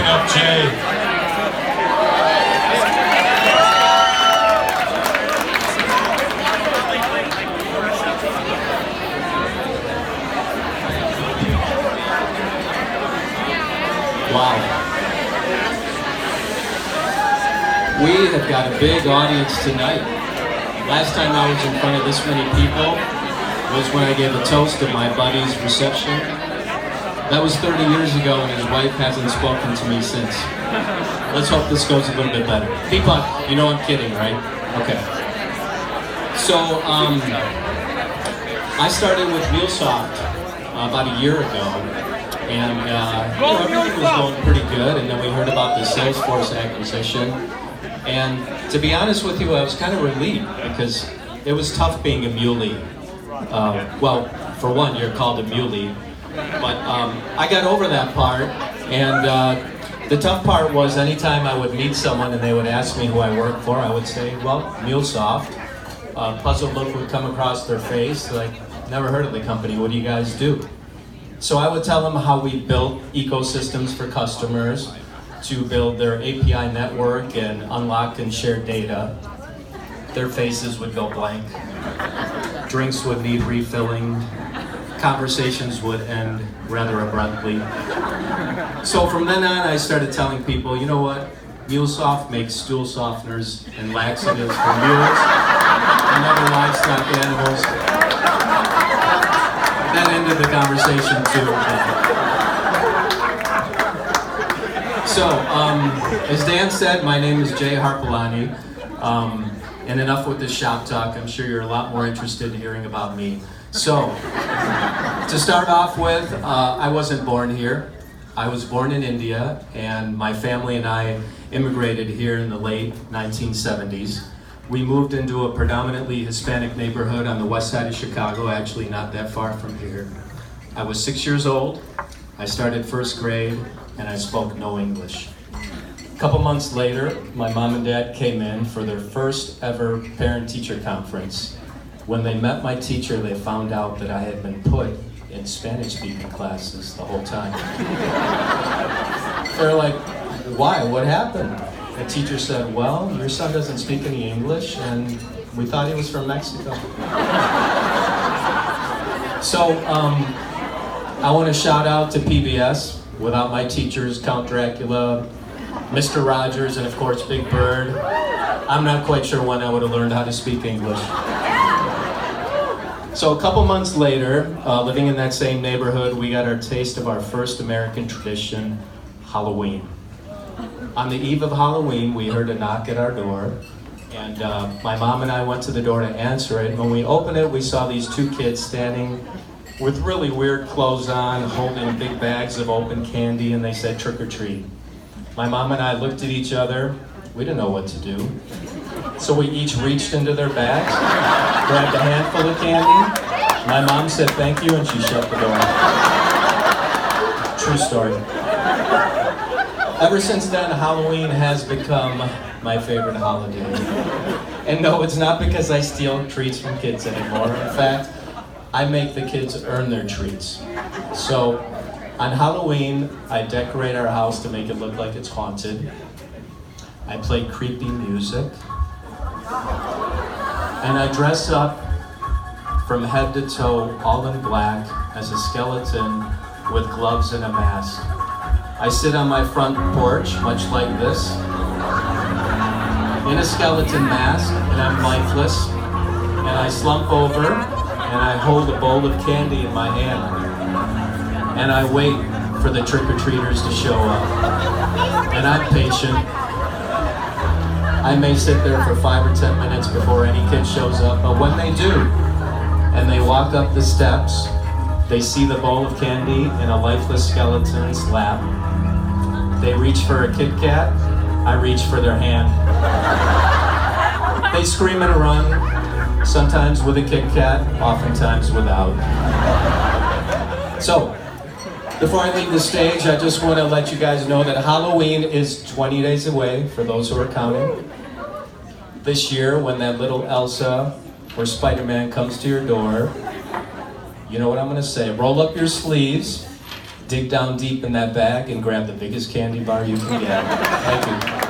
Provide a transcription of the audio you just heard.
bring up Jay. Wow. We have got a big audience tonight. Last time I was in front of this many people was when I gave a toast at my buddy's reception. That was 30 years ago, and his wife hasn't spoken to me since. Let's hope this goes a little bit better. Peapod, you know I'm kidding, right? Okay. So, I started with MuleSoft about a year ago, and everything was going pretty good, and then we heard about the Salesforce acquisition. And to be honest with you, I was kind of relieved because it was tough being a muley. Well, for one, you're called a muley. But I got over that part, and the tough part was anytime I would meet someone and they would ask me who I work for, I would say, well, MuleSoft. A puzzled look would come across their face, like, never heard of the company, what do you guys do? So I would tell them how we built ecosystems for customers to build their API network and unlocked and shared data. Their faces would go blank. Drinks would need refilling. Conversations would end rather abruptly. So from then on, I started telling people, you know what? MuleSoft makes stool softeners and laxatives for mules and other livestock animals. That ended the conversation too. So, as Dan said, my name is Jay Harpalani. And enough with the shop talk. I'm sure you're a lot more interested in hearing about me. So, to start off with, I wasn't born here. I was born in India, and my family and I immigrated here in the late 1970s. We moved into a predominantly Hispanic neighborhood on the west side of Chicago, actually not that far from here. I was 6 years old. I started first grade, and I spoke no English. A couple months later, my mom and dad came in for their first ever parent-teacher conference. When they met my teacher, they found out that I had been put in Spanish-speaking classes the whole time. They're like, why? What happened? The teacher said, well, your son doesn't speak any English, and we thought he was from Mexico. So, I want to shout out to PBS. Without my teachers, Count Dracula, Mr. Rogers, and of course, Big Bird, I'm not quite sure when I would have learned how to speak English. So a couple months later, living in that same neighborhood, we got our taste of our first American tradition, Halloween. On the eve of Halloween, we heard a knock at our door, and my mom and I went to the door to answer it. When we opened it, we saw these two kids standing with really weird clothes on, holding big bags of open candy, and they said, trick or treat. My mom and I looked at each other. We didn't know what to do. So we each reached into their bags, grabbed a handful of candy. My mom said thank you, and she shut the door. True story. Ever since then, Halloween has become my favorite holiday. And no, it's not because I steal treats from kids anymore. In fact, I make the kids earn their treats. So, on Halloween, I decorate our house to make it look like it's haunted. I play creepy music. And I dress up from head to toe, all in black, as a skeleton with gloves and a mask. I sit on my front porch, much like this, in a skeleton mask, and I'm lifeless. And I slump over, and I hold a bowl of candy in my hand. And I wait for the trick-or-treaters to show up. And I'm patient. I may sit there for 5 or 10 minutes before any kid shows up, but when they do, and they walk up the steps, they see the bowl of candy in a lifeless skeleton's lap. They reach for a Kit Kat, I reach for their hand. They scream and run, sometimes with a Kit Kat, oftentimes without. So, before I leave the stage, I just want to let you guys know that Halloween is 20 days away, for those who are counting. This year, when that little Elsa or Spider-Man comes to your door, you know what I'm going to say. Roll up your sleeves, dig down deep in that bag and grab the biggest candy bar you can get. Thank you.